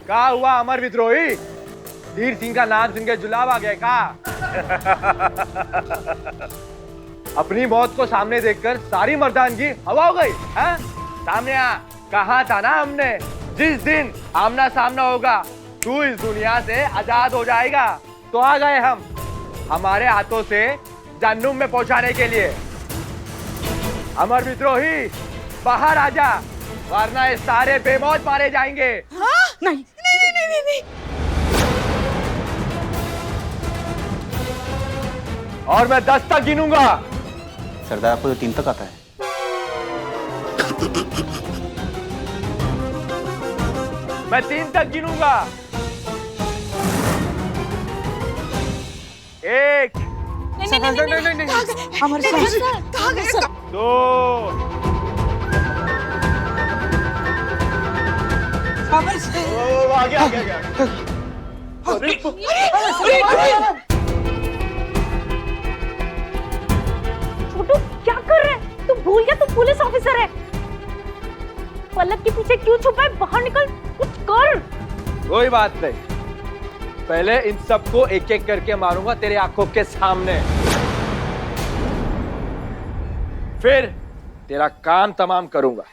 क्या हुआ अमर विद्रोही? धीर सिंह का नाम सुन के जुलाब आ गया का? अपनी मौत को सामने देखकर सारी मर्दानगी हवा हो गई है? सामने आ, कहा था ना हमने, जिस दिन आमना सामना होगा तू इस दुनिया से आजाद हो जाएगा। तो आ गए हम हमारे हाथों से जहन्नुम में पहुंचाने के लिए। अमर विद्रोही बाहर आजा, वरना ये सारे बेमौत मारे जाएंगे। हाँ? नहीं नहीं नहीं नहीं नहीं। और मैं 10 तक गिनूंगा। सरदार आपको तो 3 तक आता है। मैं 3 तक गिनूंगा। 1 नहीं अमर सर 2 अमर सर आगे छोटू क्या कर रहे हैं? तू भूल गया तू पुलिस ऑफिसर है। पलक के पीछे क्यों छुपा है? बाहर निकल, कुछ कर। कोई बात नहीं, पहले इन सबको एक एक करके मारूंगा तेरे आंखों के सामने, फिर तेरा काम तमाम करूंगा।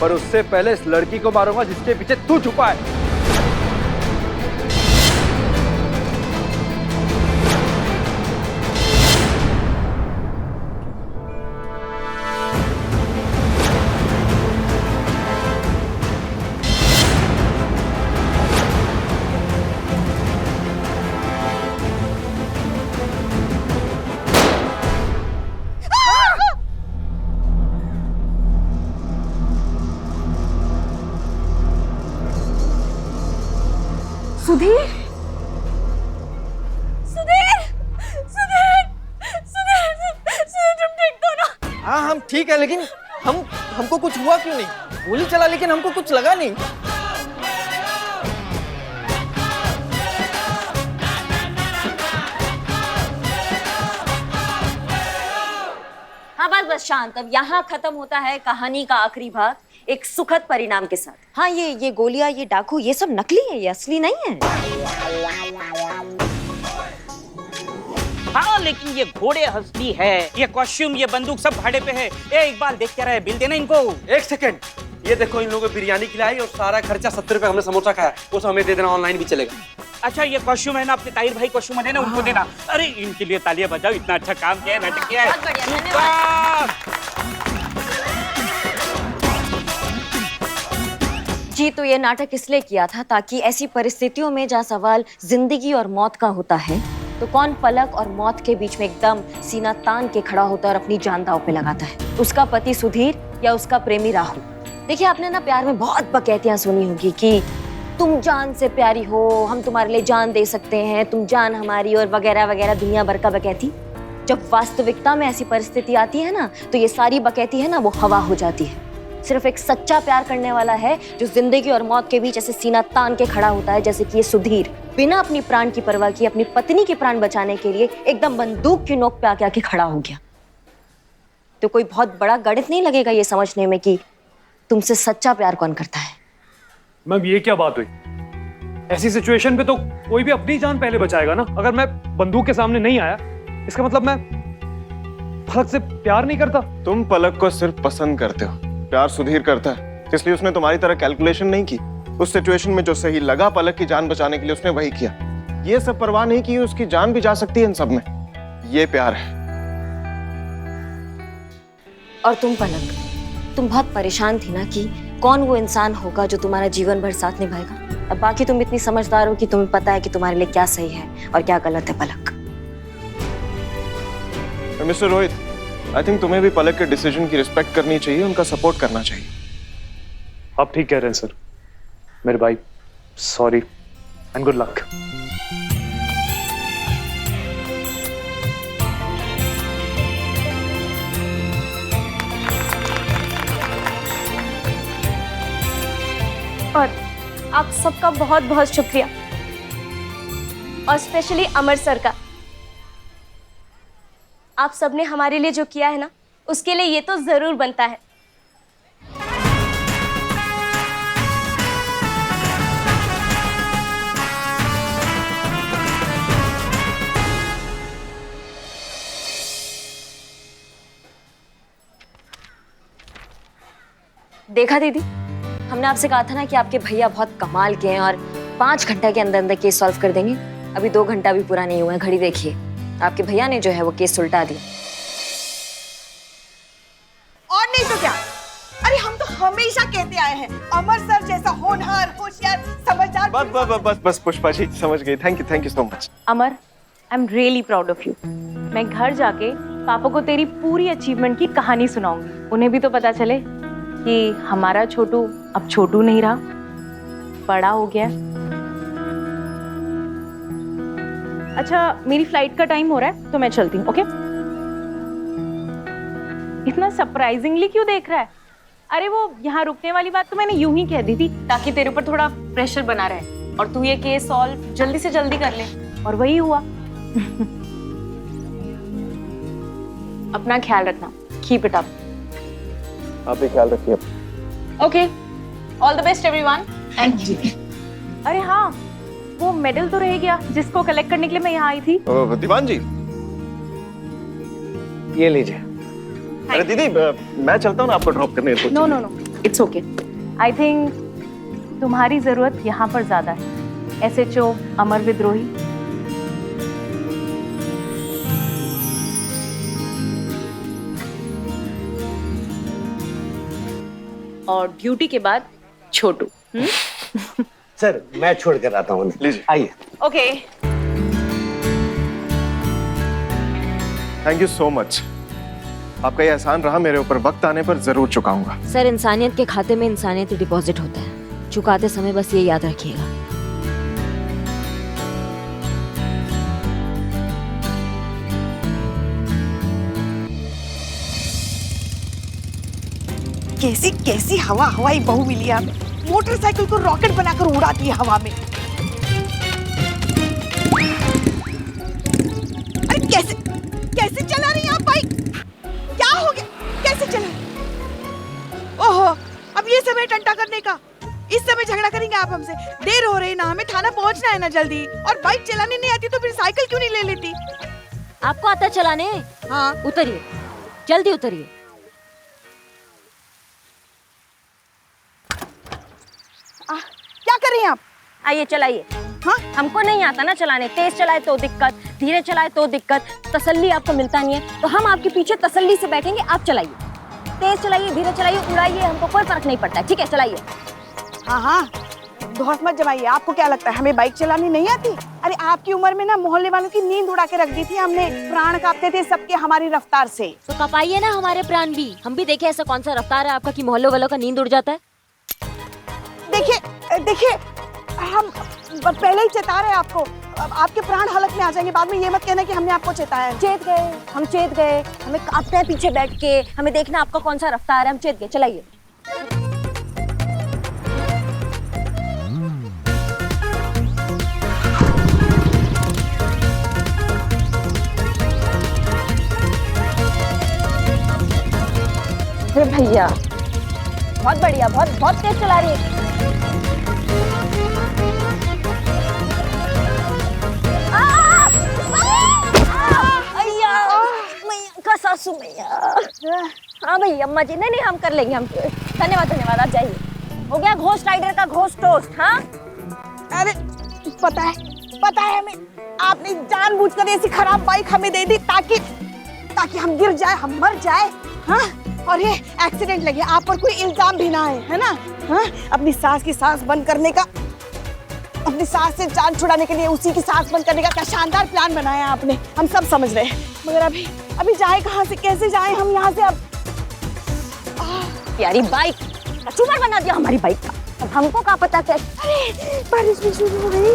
पर उससे पहले इस लड़की को मारूंगा जिसके पीछे तू छुपा है। सुधीर, सुधीर, सुधीर, सुधीर, सुधीर, तुम ठीक तो ना? हाँ हम ठीक है, लेकिन हमको कुछ हुआ क्यों नहीं? गोली चला लेकिन हमको कुछ लगा नहीं। हाँ बस शांत। अब यहाँ खत्म होता है कहानी का आखिरी भाग एक सुखद परिणाम के साथ। हाँ ये गोलियां, ये डाकू, ये सब नकली है, ये असली नहीं है। हाँ लेकिन ये घोड़े असली है, ये कॉस्ट्यूम, ये बंदूक सब भाड़े पे है। ए इकबाल देख क्या रहा है? बिल देना इनको। 1 सेकंड, ये देखो इन लोगों को बिरयानी खिलाई और सारा खर्चा 70 रुपए हमने समोसा खाया, वो सब हमें दे देना, ऑनलाइन भी चलेगा। अच्छा ये कॉस्ट्यूम है ना, अपने ताहिर भाई कॉस्ट्यूम है ना, उनको देना। अरे इनके लिए तालियां बजाओ, इतना अच्छा काम किया है, नाटक किया है। बहुत बढ़िया, धन्यवाद। जी तो ये नाटक इसलिए किया था ताकि ऐसी परिस्थितियों में जहाँ सवाल जिंदगी और मौत का होता है तो कौन पलक और मौत के बीच में एकदम सीना तान के खड़ा होता है और अपनी जान दांव पे लगाता है, उसका पति सुधीर या उसका प्रेमी राहुल। देखिए आपने ना प्यार में बहुत बकैतियां सुनी होगी कि तुम जान से प्यारी हो, हम तुम्हारे लिए जान दे सकते हैं, तुम जान हमारी, और वगैरह वगैरह दुनिया भर का बकैती। जब वास्तविकता में ऐसी परिस्थिति आती है ना तो ये सारी बकैती है ना वो हवा हो जाती है। सिर्फ एक सच्चा प्यार करने वाला है जो जिंदगी और मौत के बीच ऐसे सीना तान के खड़ा होता है, जैसे कि ये सुधीर बिना अपनी प्राण की परवाह किए अपनी पत्नी के प्राण बचाने के लिए एकदम बंदूक की नोक पे आके खड़ा हो गया। तो कोई बहुत बड़ा गणित नहीं लगेगा ये समझने में कि तुमसे सच्चा प्यार कौन करता है। मैम ये क्या बात हुई? ऐसी सिचुएशन पे तो कोई भी अपनी जान पहले बचाएगा ना। अगर मैं बंदूक के सामने नहीं आया इसका मतलब मैं पलक से प्यार नहीं करता। तुम पलक को सिर्फ पसंद करते हो, प्यार सुधीर करता है, इसलिए उसने तुम्हारी तरह कैलकुलेशन नहीं की। उस सिचुएशन में जो सही लगा पलक की जान बचाने के लिए उसने वही किया। ये सब परवाह नहीं की उसकी जान भी जा सकती है इन सब में। ये प्यार है। और तुम पलक, तुम बहुत परेशान थी ना कि कौन वो इंसान होगा जो तुम्हारा जीवन भर साथ निभाएगा। अब बाकी तुम इतनी समझदार हो कि तुम्हें पता है कि तुम्हारे लिए क्या सही है और क्या गलत है। पलक, मिस्टर रोहित, आई थिंक तुम्हें भी पलक के डिसीजन की रिस्पेक्ट करनी चाहिए, उनका सपोर्ट करना चाहिए। आप ठीक कह रहे हैं सर। मेरे भाई सॉरी एंड गुड लक। और आप सबका बहुत बहुत शुक्रिया, और स्पेशली अमर सर का। आप सबने हमारे लिए जो किया है ना उसके लिए ये तो जरूर बनता है। देखा दीदी, हमने आपसे कहा था ना कि आपके भैया बहुत कमाल के हैं और 5 घंटे के अंदर अंदर केस सॉल्व कर देंगे। अभी 2 घंटा भी पूरा नहीं हुआ है, घड़ी देखिए। आपके भैया ने जो है वो केस सुलटा दिया। और नहीं तो क्या, अरे हम तो हमेशा कहते आए हैं अमर सर जैसा होनहार, होशियार, समझदार। बस बस बस बस पुष्पा जी समझ गई। Thank you so much. Amar, I am really proud of you. मैं घर जाके पापा को तेरी पूरी अचीवमेंट की कहानी सुनाऊंगी। उन्हें भी तो पता चले कि हमारा छोटू अब छोटू नहीं रहा, बड़ा हो गया। अच्छा, मेरी फ्लाइट का टाइम हो रहा है तो मैं चलती हूँ, ओके? इतना सरप्राइजिंगली क्यों देख रहा है? अरे वो यहाँ रुकने वाली बात तो मैंने यूं ही कह दी थी ताकि तेरे ऊपर थोड़ा प्रेशर बना रहे और तू ये केस सॉल्व जल्दी से जल्दी कर ले, और वही हुआ। अपना ख्याल रखना, कीप इट अप। आप भी ख्याल रखिए। Okay, all the best everyone. Thank you. अरे हाँ, वो मेडल तो रह गया जिसको कलेक्ट करने के लिए मैं यहाँ आई थी। दीवान जी ये लीजिए। अरे दीदी मैं चलता हूँ ना आपको ड्रॉप करने। No no no, it's okay. I think तुम्हारी जरूरत यहाँ पर ज्यादा है। SHO अमर विद्रोही। और ड्यूटी के बाद छोटू। सर मैं छोड़ कर आता हूँ। लीजिए। आइए। Okay. Thank you so much. आपका ये एहसान रहा, मेरे ऊपर वक्त आने पर जरूर चुकाऊंगा। सर, इंसानियत के खाते में इंसानियत ही डिपॉजिट होता है। चुकाते समय बस ये याद रखिएगा। कैसी कैसी हवाई बहू मिली है, मोटरसाइकिल को रॉकेट बनाकर उड़ा दिया हवा में। अरे कैसे कैसे चला रही हैं आप बाइक? क्या हो गया, कैसे चला? ओहो, अब ये समय टंटा करने का, इस समय झगड़ा करेंगे आप हमसे? देर हो रही ना, हमें थाना पहुंचना है ना जल्दी। और बाइक चलाने नहीं आती तो फिर साइकिल क्यों नहीं ले लेती? आपको आता चलाने? हाँ। उतरिए, जल्दी उतरिए। क्या कर रही हैं आप? आइए चलाइए। हाँ? हमको नहीं आता ना चलाने। तेज चलाए तो दिक्कत, धीरे चलाए तो दिक्कत, तसल्ली आपको मिलता नहीं है, तो हम आपके पीछे तसल्ली से बैठेंगे। आप चलाइए, तेज चलाइए, धीरे चलाइए, उड़ाइए, हमको कोई फर्क नहीं पड़ता है। ठीक है, चलाइए। हाँ हाँ, धौस मत जमाइए। आपको क्या लगता है हमें बाइक चलानी नहीं आती? अरे आपकी उम्र में ना मोहल्ले वालों की नींद उड़ा के रख दी थी हमने। प्राण कांपते थे सबके हमारी रफ्तार से। तो कपाइए ना हमारे प्राण भी, हम भी देखे ऐसा कौन सा रफ्तार है आपका कि मोहल्ले वालों का नींद उड़ जाता है। देखिए देखिए, हम पहले ही चेता रहे आपको, आपके प्राण हलक में आ जाएंगे। बाद में ये मत कहना कि हमने आपको चेताया। चेत गए, हम चेत गए। हमें कांपते हैं पीछे बैठ के, हमें देखना आपका कौन सा रफ्तार है। हम चेत गए, चलाइए। अरे भैया, बहुत बढ़िया, बहुत बहुत तेज चला रही है। सासू मैया। हाँ भैया, अम्मा जी। नहीं नहीं, हम कर लेंगे। हम धन्यवाद धन्यवाद, आप जाइए। हो गया घोस्ट राइडर का घोस्ट टोस्ट। हाँ, अरे पता है हमें, आपने जानबूझकर ऐसी खराब बाइक हमें दे दी ताकि हम गिर जाए, हम मर जाए। हाँ, और ये एक्सीडेंट लगे, आप पर कोई इल्जाम भी ना है ना? हाँ, अपनी सास की सांस बंद करने का, अपनी सास से जान छुड़ाने के लिए उसी की सांस बंद करने का क्या शानदार प्लान बनाया आपने। हम सब समझ रहे हैं, मगर अभी जाए कहाँ से, कैसे जाए हम यहाँ से? अब प्यारी बाइक कचूमर बना दिया हमारी बाइक का। अब हमको क्या पता कैसे। अरे बारिश भी शुरू हो गई।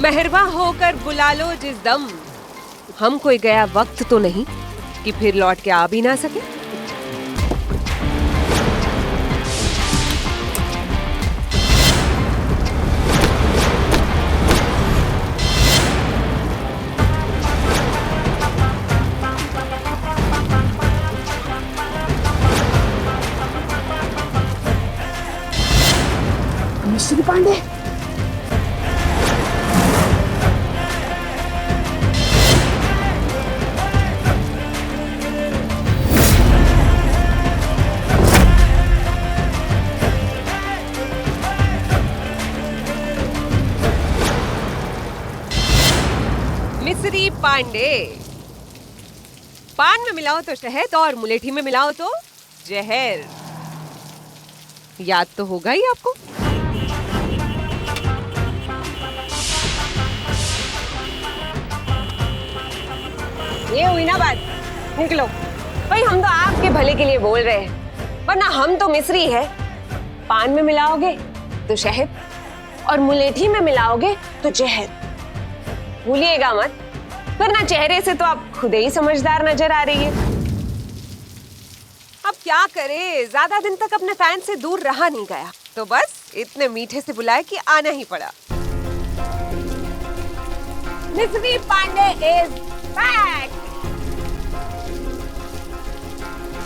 मेहरबा होकर बुला लो जिस दम, हम कोई गया वक्त तो नहीं कि फिर लौट के आ भी ना सके। मिस्टर पांडे, पांडे। पान में मिलाओ तो शहद और मुलेठी में मिलाओ तो जहर। याद तो होगा ही आपको। ये हुई ना बात, निकलो। भाई हम तो आपके भले के लिए बोल रहे हैं, वरना हम तो मिस्री है। पान में मिलाओगे तो शहद और मुलेठी में मिलाओगे तो जहर। भूलिएगा मत, वरना चेहरे से तो आप खुद ही समझदार नजर आ रही है। अब क्या करे, ज्यादा दिन तक अपने फैन से दूर रहा नहीं गया, तो बस इतने मीठे से बुलाए कि आना ही पड़ा। मिस्री पांडे इज बैक।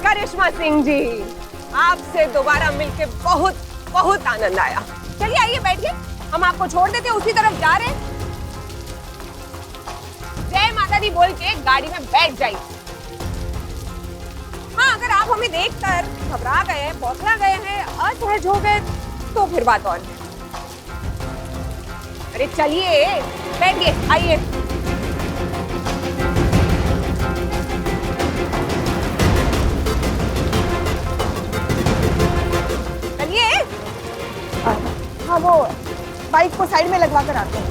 करिश्मा सिंह जी, आपसे दोबारा मिलके बहुत बहुत आनंद आया। चलिए आइए बैठिए, हम आपको छोड़ देते हैं, उसी तरफ जा रहे हैं। जय माता दी बोल के गाड़ी में बैठ जाइए। हाँ, अगर आप हमें देखकर घबरा गए, बौखला गए हैं, असहज हो गए तो फिर बात और है। अरे चलिए बैठिए, आइए। चलिए। हाँ, वो बाइक को साइड में लगवा कर आते हैं।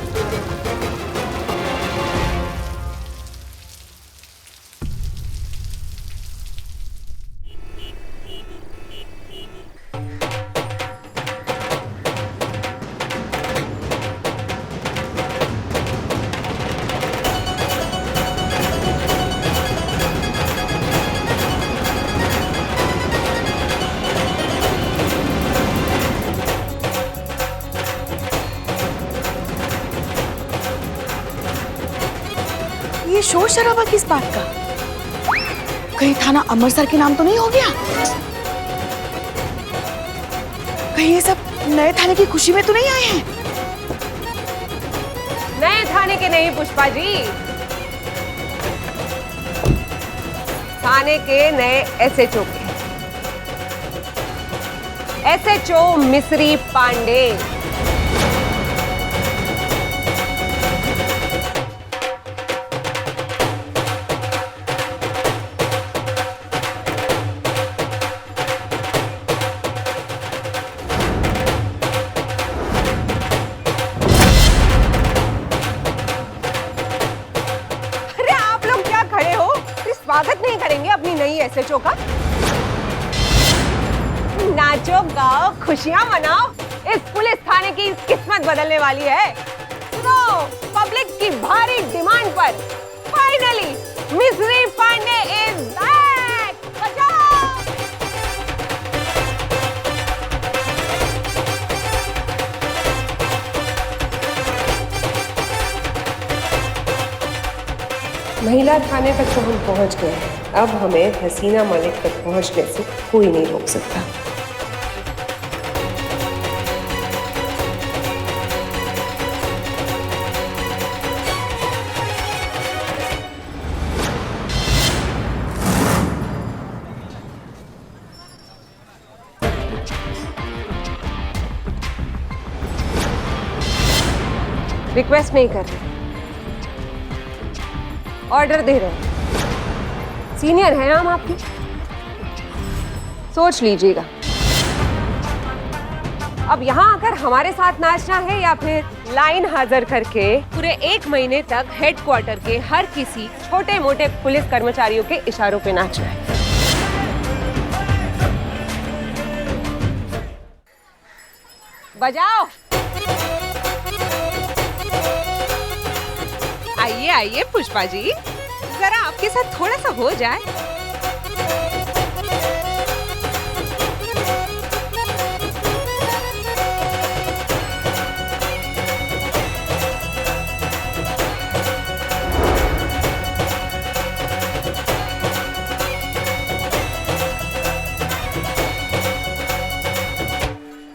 ये शोर शराबा किस बात का? कहीं थाना अमृतसर के नाम तो नहीं हो गया? कहीं ये सब नए थाने की खुशी में तो नहीं आए हैं? नए थाने के नहीं पुष्पा जी, थाने के नए एसएचओ के। एसएचओ मिस्री पांडे। स्वागत नहीं करेंगे अपनी नई एसएचओ का? नाचो गाओ, खुशियां मनाओ, इस पुलिस थाने की किस्मत बदलने वाली है। तो पब्लिक की भारी डिमांड पर फाइनली मिस्री पांडे इज बैक। बचाओ। महिला थाने तक तो हम पहुंच गए, अब हमें हसीना मलिक तक पहुंचने से कोई नहीं रोक सकता। रिक्वेस्ट नहीं कर रहे, ऑर्डर दे रहे हैं। सीनियर हैं हम आपके, सोच लीजिएगा। अब यहाँ आकर हमारे साथ नाचना है या फिर लाइन हाजिर करके पूरे 1 महीने तक हेडक्वार्टर के हर किसी छोटे मोटे पुलिस कर्मचारियों के इशारों पे नाचना है। बजाओ। आइए आइए पुष्पा जी, जरा आपके साथ थोड़ा सा हो जाए।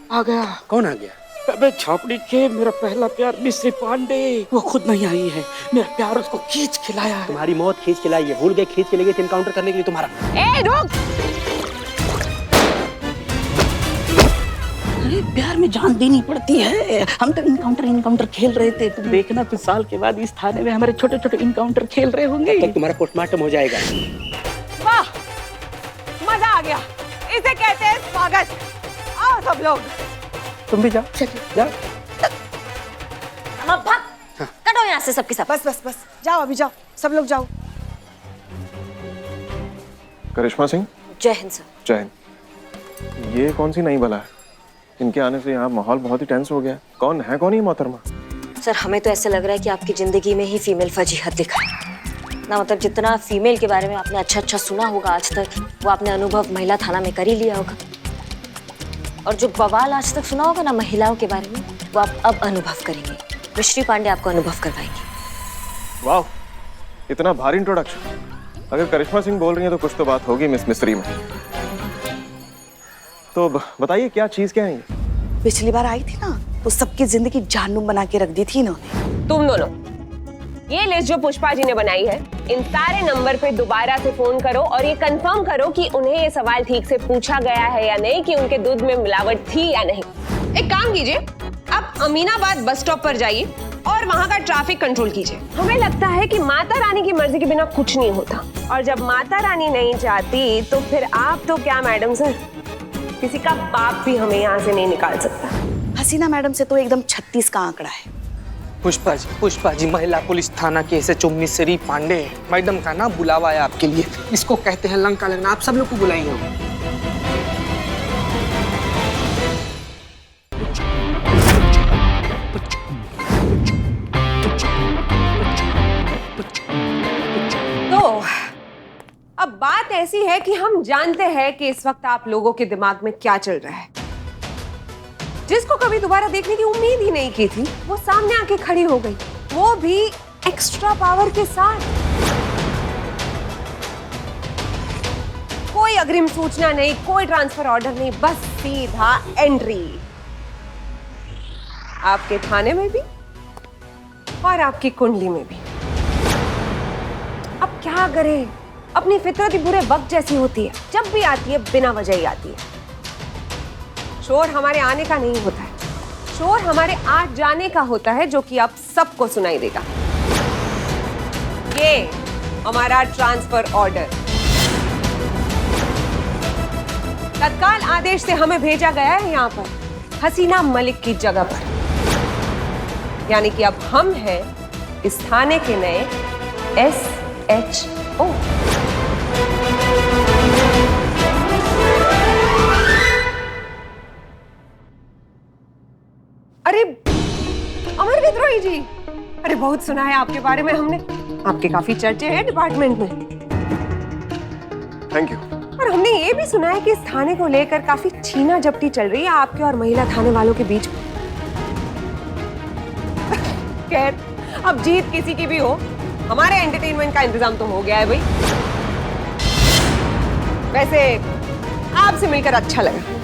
आ गया। कौन आ गया? अबे छापड़ी के मेरा पहला प्यार मिस्री पांडे, वो खुद नहीं आई है। मेरा प्यार उसको खींच खिलाया है। तुम्हारी मौत खींच खिलाई है, भूल गए खींच के ले गए थे एनकाउंटर करने के लिए तुम्हारा। ए रुक। अरे प्यार में जान देनी पड़ती है। हम तो इनकाउंटर खेल रहे थे, तुम देखना कुछ साल के बाद इस थाने में हमारे छोटे छोटे इनकाउंटर खेल रहे होंगे। तब तुम्हारा पोस्टमार्टम हो जाएगा। वाह, मजा आ गया। इसे कहते हैं स्वागत। आओ सब लोग। तुम भी जाओ, जाओ। अब भाग, कटो यहाँ से सबके सब। बस जाओ, अभी जाओ, सब लोग जाओ। करिश्मा सिंह, जय हिंद सर। जय हिंद। ये कौन सी नई बला है? इनके आने से यहाँ माहौल बहुत ही टेंस हो गया। कौन ये मोहतरमा? सर हमें तो ऐसे लग रहा है कि आपकी जिंदगी में ही फीमेल फजीहत लिखा है ना। मतलब जितना फीमेल के बारे में आपने अच्छा सुना होगा आज तक, वो आपने अनुभव महिला थाना में कर ही लिया होगा। और जो बवाल आज तक सुना होगा ना महिलाओं के बारे में, वो आप अब अनुभव करेंगे। मिश्री पांडे आपको अनुभव करवाएंगी। वाह, इतना भारी इंट्रोडक्शन। अगर करिश्मा सिंह बोल रही है तो कुछ तो बात होगी मिस मिस्री में। तो बताइए क्या है ये? पिछली बार आई थी ना, तो सबकी जिंदगी जानूम बना के रख दी थी इन्होंने। तुम दोनों, ये लिस्ट जो पुष्पा जी ने बनाई है, इन सारे नंबर पे दोबारा से फोन करो और ये कंफर्म करो कि उन्हें ये सवाल ठीक से पूछा गया है या नहीं, कि उनके दूध में मिलावट थी या नहीं। एक काम कीजिए, आप अमीनाबाद बस स्टॉप पर जाइए और वहाँ का ट्रैफिक कंट्रोल कीजिए। हमें लगता है कि माता रानी की मर्जी के बिना कुछ नहीं होता, और जब माता रानी नहीं चाहती तो फिर आप तो क्या मैडम सर, किसी का बाप भी हमें यहाँ से नहीं निकाल सकता। हसीना मैडम से तो एकदम 36 का आंकड़ा है। पुष्पा जी महिला पुलिस थाना के SHO मिश्री पांडे मैडम का ना बुलावा है आपके लिए। इसको कहते हैं लंका लगना। आप सब लोग को बुलाएंगे। तो अब बात ऐसी है कि हम जानते हैं कि इस वक्त आप लोगों के दिमाग में क्या चल रहा है। जिसको कभी दोबारा देखने की उम्मीद ही नहीं की थी, वो सामने आके खड़ी हो गई, वो भी एक्स्ट्रा पावर के साथ। कोई अग्रिम सूचना नहीं, कोई ट्रांसफर ऑर्डर नहीं, बस सीधा एंट्री आपके थाने में भी और आपकी कुंडली में भी। अब क्या करें, अपनी फितरत ही बुरे वक्त जैसी होती है, जब भी आती है बिना वजह ही आती है। शोर हमारे आने का नहीं होता है, शोर हमारे आज जाने का होता है, जो कि आप सबको सुनाई देगा। ये हमारा ट्रांसफर ऑर्डर तत्काल आदेश से हमें भेजा गया है यहाँ पर हसीना मलिक की जगह पर। यानी कि अब हम हैं इस थाने के नए SHO। अरे अमर विद्रोही जी, अरे बहुत सुना है आपके बारे में हमने, आपके काफी चर्चे हैं डिपार्टमेंट में। Thank you. और हमने ये भी सुना है कि इस थाने को लेकर काफी छीना झपटी चल रही है आपके और महिला थाने वालों के बीच में। खैर, अब जीत किसी की भी हो, हमारे एंटरटेनमेंट का इंतजाम तो हो गया है भाई। वैसे आपसे मिलकर अच्छा लगा।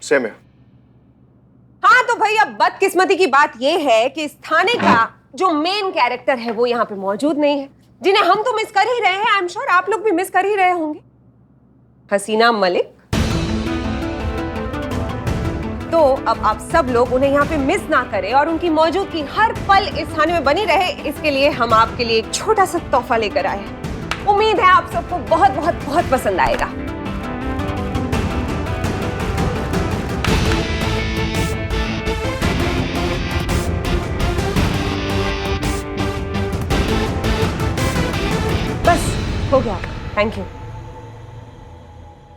सेम है। हाँ तो भाई, अब बदकिस्मती की बात यह है कि इस थाने का जो मेन कैरेक्टर है वो यहाँ पे मौजूद नहीं है, जिन्हें हम तो मिस कर ही रहे हैं। आई एम श्योर आप लोग भी मिस कर ही रहे होंगे। हसीना मलिक। तो अब आप सब लोग उन्हें यहाँ पे मिस ना करें और उनकी मौजूदगी हर पल इस थाने में बनी रहे, इसके लिए हम आपके लिए एक छोटा सा तोहफा लेकर आए हैं। उम्मीद है आप सबको बहुत बहुत बहुत पसंद आएगा। बस हो गया, थैंक यू।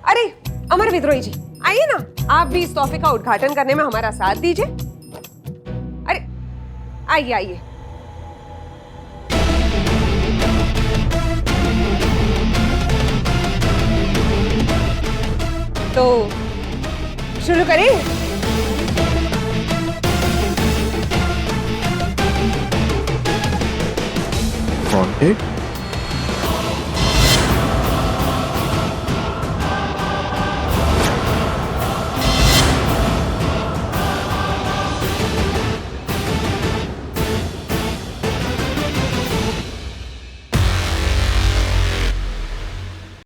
अरे अमर विद्रोही जी, आइए ना, आप भी इस तोहफे का उद्घाटन करने में हमारा साथ दीजिए। अरे आइए आइए। तो शुरू करें। Wanted